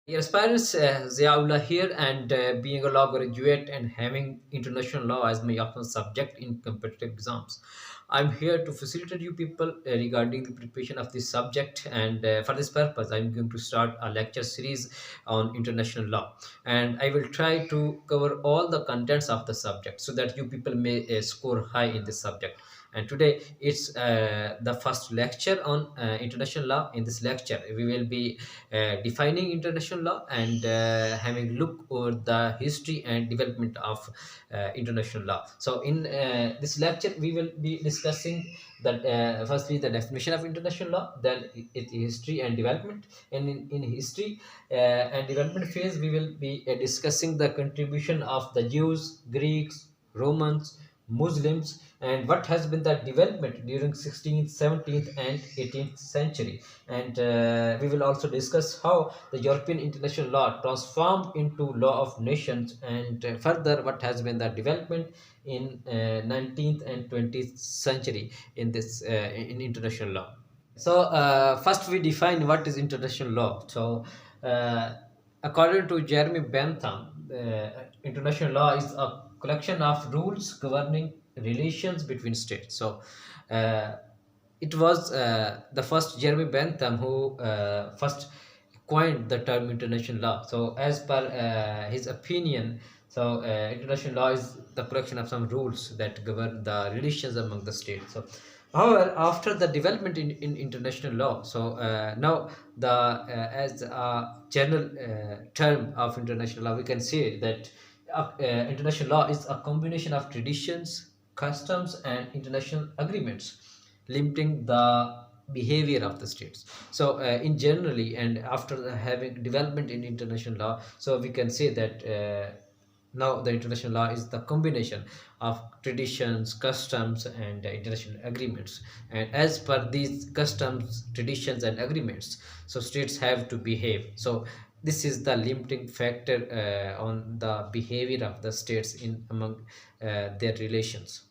Dear aspirants, Ziaullah here, and being a law graduate and having international law as my often subject in competitive exams, I'm here to facilitate you people regarding the preparation of this subject. And for this purpose, I'm going to start a lecture series on international law, and I will try to cover all the contents of the subject so that you people may score high in this subject. And today it's the first lecture on international law. In this lecture, we will be defining international law and having look over the history and development of international law. So in this lecture we will be discussing that firstly the definition of international law, then its history and development. And in history and development phase, we will be discussing the contribution of the Jews, Greeks, Romans, Muslims, and what has been the development during 16th, 17th, and 18th century. And we will also discuss how the European international law transformed into law of nations, and further what has been the development in 19th and 20th century in this in international law. So first we define what is international law. So according to Jeremy Bentham, international law is a collection of rules governing relations between states. So uh, it was the first Jeremy Bentham who first coined the term international law. So as per his opinion, so international law is the collection of some rules that govern the relations among the states. So however, after the development in international law, so now the as a general term of international law, we can say that international law is a combination of traditions, customs, and international agreements limiting the behavior of the states. So in generally, and after having development in international law, so we can say that now the international law is the combination of traditions, customs, and international agreements. And as per these customs, traditions, and agreements, so states have to behave. So this is the limiting factor on the behavior of the states in among their relations.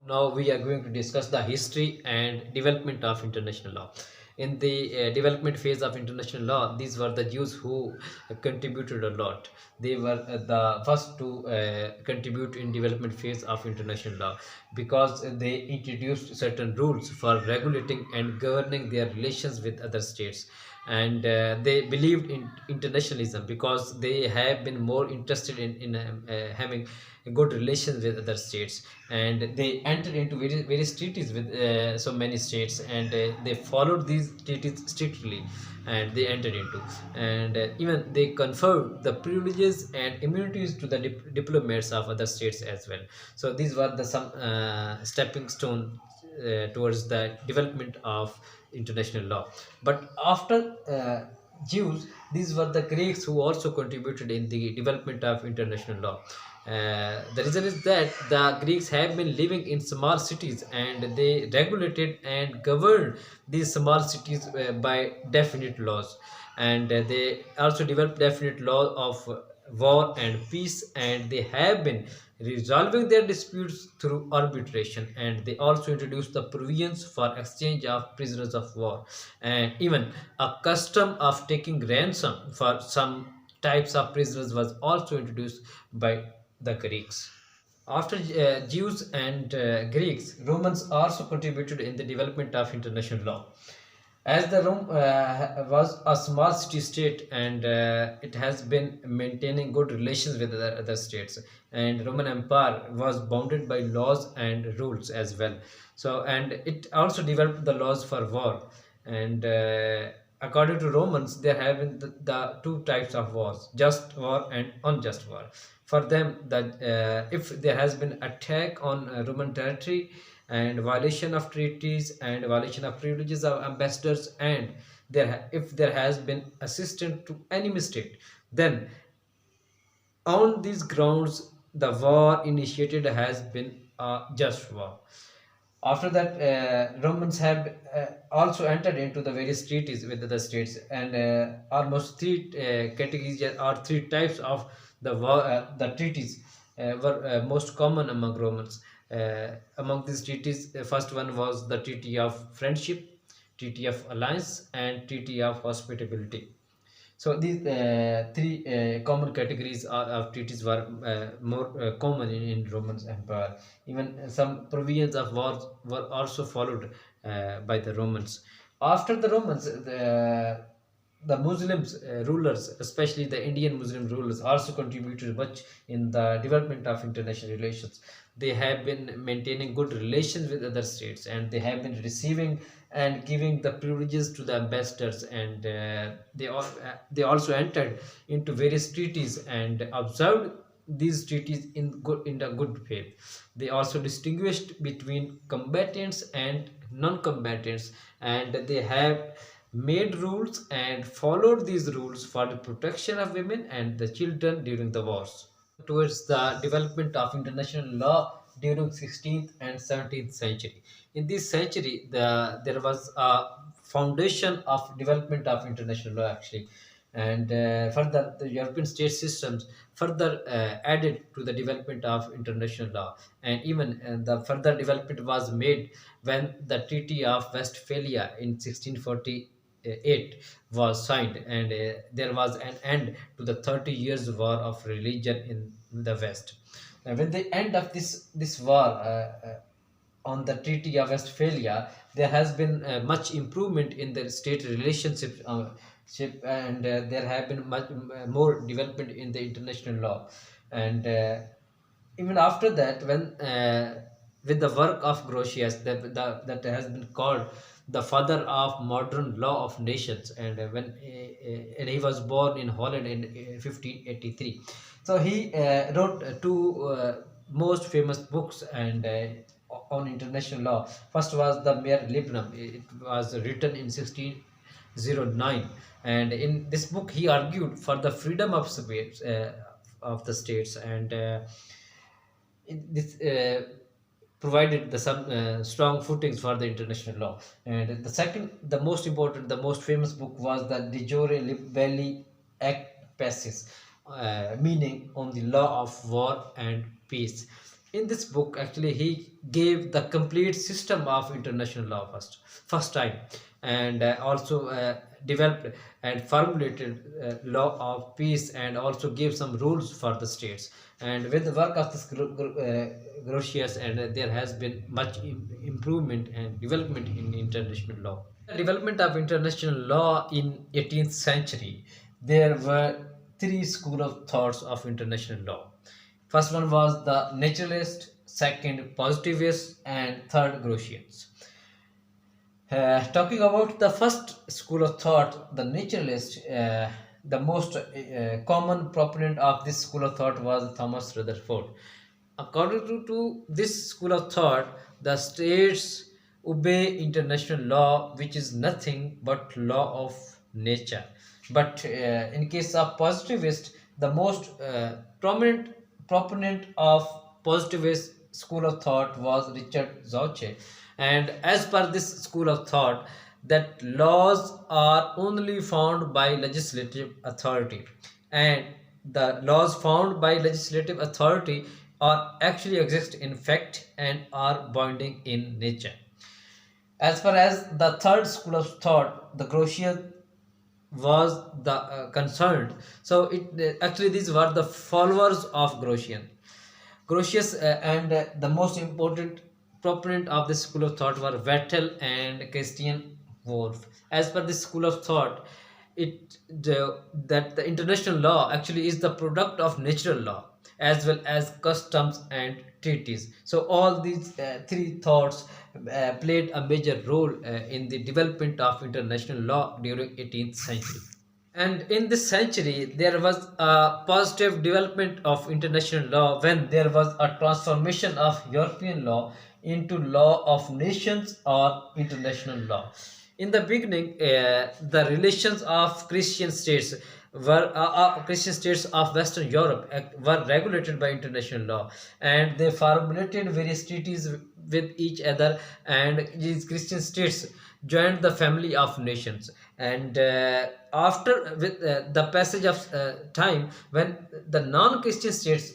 Now we are going to discuss the history and development of international law. In the development phase of international law, these were the Jews who contributed a lot. They were the first to contribute in development phase of international law, because they introduced certain rules for regulating and governing their relations with other states. And they believed in internationalism because they have been more interested in having good relations with other states, and they entered into various treaties with so many states, and they followed these treaties strictly, and they entered into, and even they conferred the privileges and immunities to the diplomats of other states as well. So these were the some stepping stone towards the development of international law. But after Jews, these were the Greeks who also contributed in the development of international law. The reason is that the Greeks have been living in small cities, and they regulated and governed these small cities by definite laws. And they also developed definite law of war and peace, and they have been resolving their disputes through arbitration. And they also introduced the provisions for exchange of prisoners of war, and even a custom of taking ransom for some types of prisoners was also introduced by the Greeks. After Jews and Greeks, Romans also contributed in the development of international law. As the Rome was a small city state, and it has been maintaining good relations with other states, and Roman Empire was bounded by laws and rules as well. So, and it also developed the laws for war. And according to Romans, there have been the two types of wars: just war and unjust war. For them, that if there has been attack on Roman territory, and violation of treaties, and violation of privileges of ambassadors, and if there has been assistance to enemy state, then on these grounds the war initiated has been a just war. After that, Romans have also entered into the various treaties with the states, and almost three categories or three types of the treaties were most common among Romans. Among these treaties, the first one was the Treaty of Friendship, Treaty of Alliance, and Treaty of Hospitality. So these three common categories of treaties were more common in Roman Empire. Even some provisions of wars were also followed by the Romans. After the Romans, the Muslims rulers, especially the Indian Muslim rulers, also contributed much in the development of international relations. They have been maintaining good relations with other states, and they have been receiving and giving the privileges to the ambassadors, and they also entered into various treaties and observed these treaties in a good faith. They also distinguished between combatants and non-combatants, and they have made rules and followed these rules for the protection of women and the children during the wars. Towards the development of international law during 16th and 17th century. In this century, there was a foundation of development of international law actually, and further the European state systems further added to the development of international law, and even the further development was made when the Treaty of Westphalia in 1648 was signed, and there was an end to the 30 years war of religion in the West. With the end of this war, on the Treaty of Westphalia, there has been much improvement in the state relationship, and there have been much more development in the international law. And even after that, when with the work of Grotius, that has been called the father of modern law of nations, and and he was born in Holland in 1583. So he wrote two most famous books and on international law. First was the Mare Librum. It was written in 1609, and in this book he argued for the freedom of states, of the states, and this provided the some strong footings for the international law. And the second, the most important, the most famous book was the De Jure Belli Act Passes, meaning on the law of war and peace. In this book, actually, he gave the complete system of international law first time, and also developed and formulated law of peace, and also gave some rules for the states. And with the work of this Grotius, and there has been much improvement and development in international law. The development of international law in 18th century, there were three school of thoughts of international law. First one was the naturalist, second positivist, and third Grotians. Talking about the first school of thought, the naturalist, the most common proponent of this school of thought was Thomas Rutherford. According to this school of thought, the states obey international law, which is nothing but law of nature. But in case of positivist, the most prominent proponent of positivist school of thought was Richard Zauche. And as per this school of thought, that laws are only found by legislative authority, and the laws found by legislative authority are actually exist in fact and are binding in nature. As far as the third school of thought, the Grotian was the concerned. So actually these were the followers of Grotian. Grotius and the most important proponent of this school of thought were Vettel and Christian Wolff. As per this school of thought, that the international law actually is the product of natural law as well as customs and treaties. So all these three thoughts played a major role in the development of international law during 18th century. And in this century, there was a positive development of international law when there was a transformation of European law into law of nations or international law. In the beginning, the relations of Christian states of Western Europe were regulated by international law, and they formulated various treaties with each other. And these Christian states joined the family of nations. And after with the passage of time, when the non-Christian states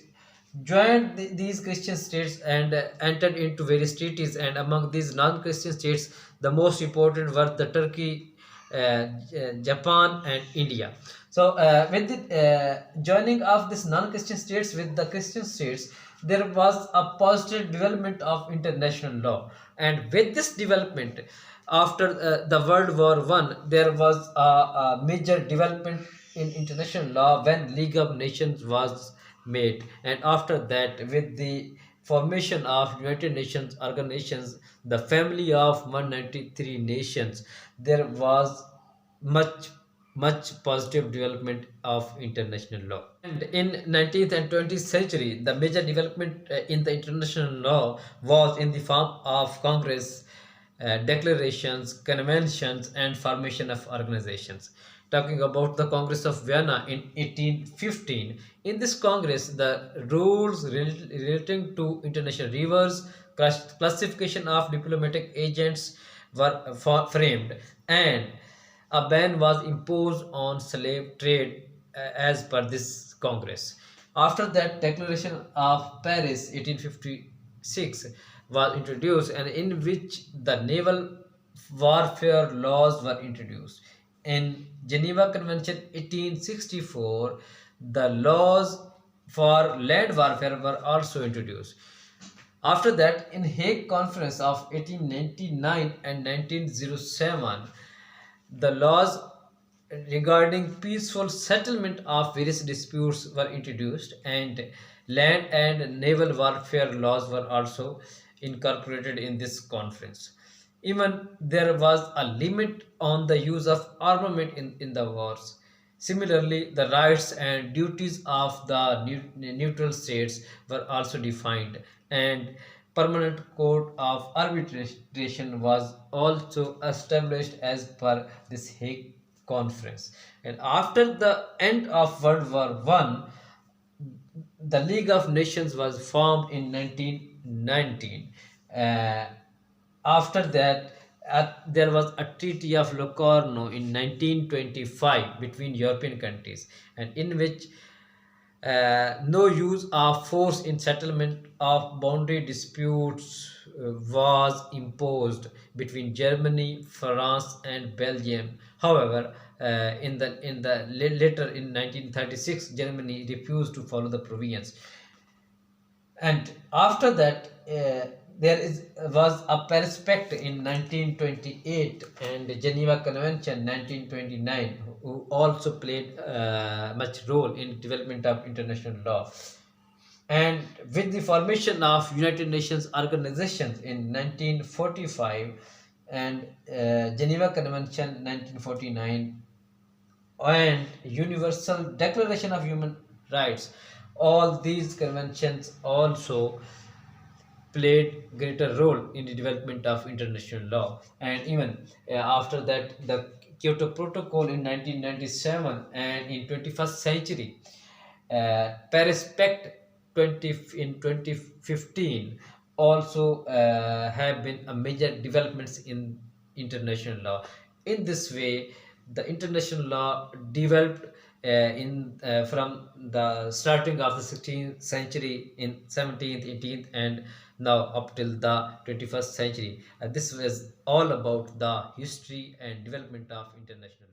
joined these Christian states and entered into various treaties, and among these non-Christian states, the most important were the Turkey, Japan, and India. So, with the joining of this non-Christian states with the Christian states, there was a positive development of international law. And with this development, after the World War One, there was a major development in international law when League of Nations was made. And after that, with the formation of United Nations organizations, the family of 193 nations, there was much positive development of international law. And in 19th and 20th century, the major development in the international law was in the form of Congress declarations, conventions, and formation of organizations. Talking about the Congress of Vienna in 1815, in this Congress, the rules relating to international rivers, classification of diplomatic agents were framed, and a ban was imposed on slave trade as per this Congress. After that, Declaration of Paris 1856 was introduced, and in which the naval warfare laws were introduced. In Geneva Convention 1864, the laws for land warfare were also introduced. After that, in Hague Conference of 1899 and 1907, the laws regarding peaceful settlement of various disputes were introduced, and land and naval warfare laws were also incorporated in this conference. Even there was a limit on the use of armament in the wars. Similarly, the rights and duties of the neutral states were also defined, and permanent court of arbitration was also established as per this Hague Conference. And after the end of World War One, the League of Nations was formed in 1919. Uh, After that, there was a Treaty of Locarno in 1925 between European countries, and in which no use of force in settlement of boundary disputes was imposed between Germany, France, and Belgium. However, in the later in 1936, Germany refused to follow the provisions. And after that, there is was a Paris Pact in 1928 and Geneva Convention 1929, who also played much role in development of international law. And with the formation of United Nations organizations in 1945 and Geneva Convention 1949 and Universal Declaration of Human Rights, all these conventions also played greater role in the development of international law. And even after that, the Kyoto Protocol in 1997, and in 21st century, Paris Pact 20 in 2015 also have been a major developments in international law. In this way, the international law developed in from the starting of the 16th century in 17th, 18th, and now up till the 21st century. This was all about the history and development of international law.